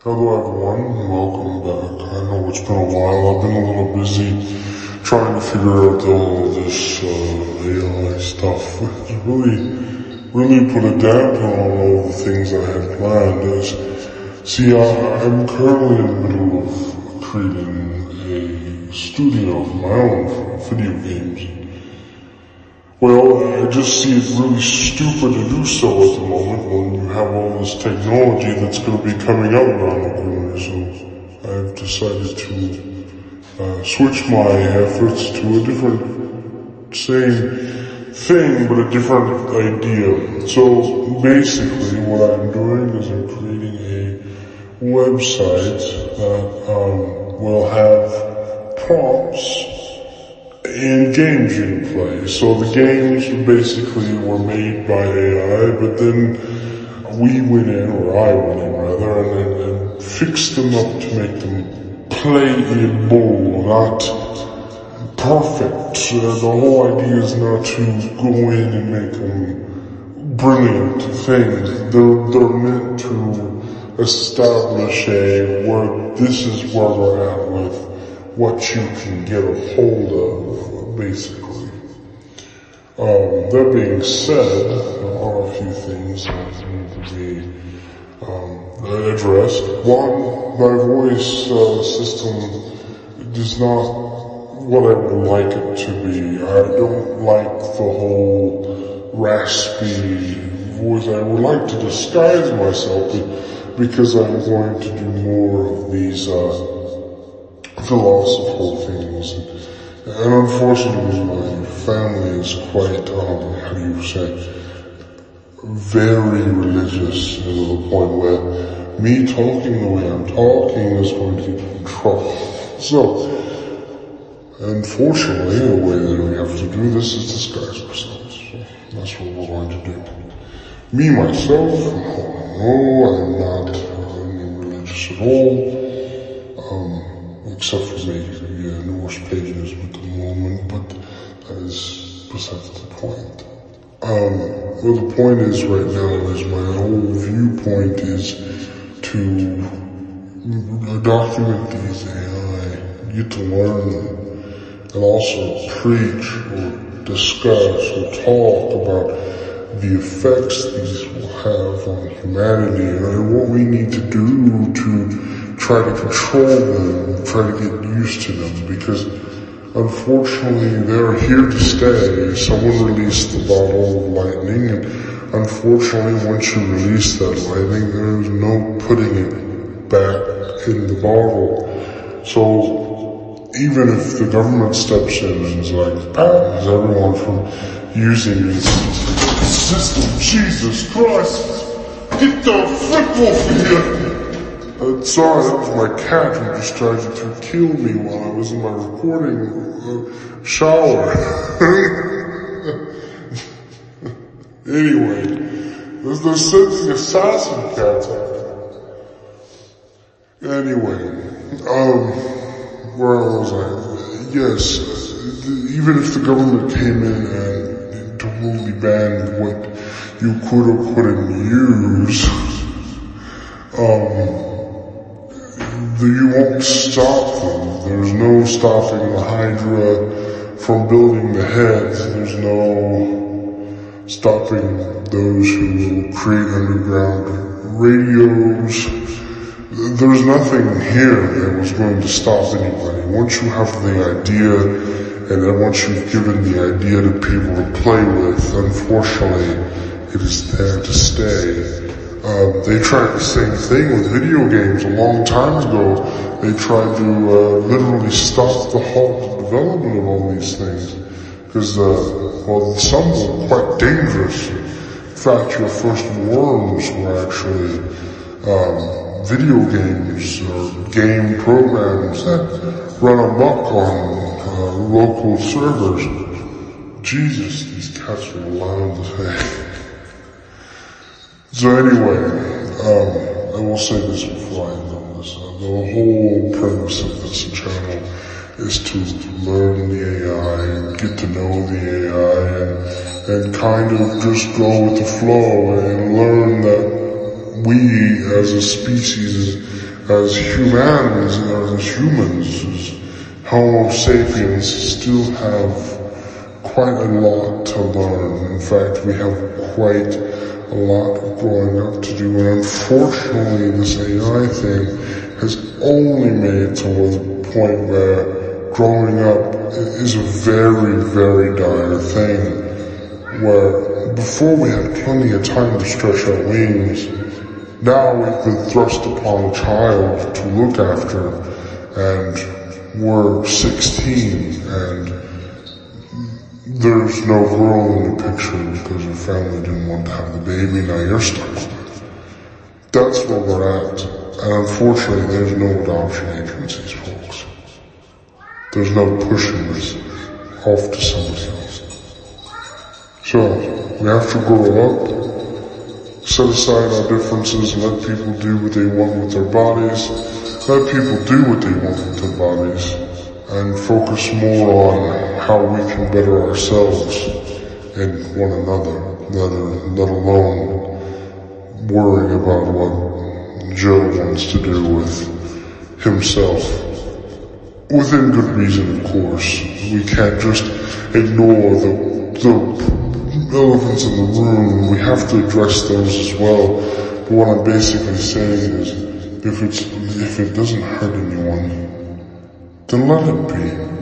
Hello everyone, welcome back. I know it's been a while. I've been a little busy trying to figure out all this AI stuff. It's really put a damper on all the things I had planned. I'm currently in the middle of creating a studio of my own for video games. Well, I just see it really stupid to do so at the moment when you have all this technology that's going to be coming out around the corner. So I've decided to switch my efforts to a different, same thing, but a different idea. So basically what I'm doing is I'm creating a website that will have prompts and games you can play. So the games basically were made by AI, but then we went in, or I went in rather, and fixed them up to make them playable, not perfect. The whole idea is not to go in and make them brilliant things. They're meant to establish where this is where we're at with what you can get a hold of, basically. That being said, there are a few things that need to be addressed. One, my voice system is not what I would like it to be. I don't like the whole raspy voice. I would like to disguise myself because I'm going to do more of these philosophical things, and unfortunately my family is quite, very religious, to the point where me talking the way I'm talking is going to get me in trouble. So, unfortunately, the way that we have to do this is disguise ourselves. So that's what we're going to do. Me, myself, no, I'm not religious at all. Except for maybe Norse paganism at the moment, but that is besides the point. Well, the point is right now is my whole viewpoint is to document these AI, get to learn them, and also preach or discuss or talk about the effects these will have on humanity and what we need to do to try to control them, try to get used to them, because unfortunately they're here to stay. Someone released the bottle of lightning, and unfortunately once you release that lightning, there's no putting it back in the bottle. So even if the government steps in and is like, bans everyone from using this system, Jesus Christ, get the frick off of here! Sorry, that was my cat who just tried to kill me while I was in my recording shower. Anyway, there's sending assassin cats out there. Anyway, where was I? Yes, even if the government came in and totally banned what you could or couldn't use, you won't stop them. There's no stopping the Hydra from building the heads. There's no stopping those who will create underground radios. There's nothing here that was going to stop anybody. Once you have the idea, and then once you've given the idea to people to play with, unfortunately, it is there to stay. They tried the same thing with video games a long time ago. They tried to literally stop the halt development of all these things. Because, some were quite dangerous. In fact, your first worms were actually video games or game programs that run amok on local servers. Jesus, these cats are loud today. So anyway, I will say this before I end on this. The whole premise of this channel is to learn the AI and get to know the AI and kind of just go with the flow and learn that we as a species as humans, as humans, as Homo sapiens, still have quite a lot to learn. In fact, we have quite a lot of growing up to do, and unfortunately this AI thing has only made it to the point where growing up is a very, very dire thing, where before we had plenty of time to stretch our wings, now we've been thrust upon a child to look after, and we're 16, and there's no girl in the picture because her family didn't want to have the baby, now you're stuck with it. That's where we're at, and unfortunately there's no adoption agencies, folks. There's no pushing this off to somebody else. So, we have to grow up, set aside our differences, and let people do what they want with their bodies, let people do what they want with their bodies, and focus more on how we can better ourselves and one another, let alone worrying about what Joe wants to do with himself. Within good reason, of course. We can't just ignore the elephants in the room. We have to address those as well. But what I'm basically saying is, if it doesn't hurt anyone, then let it be.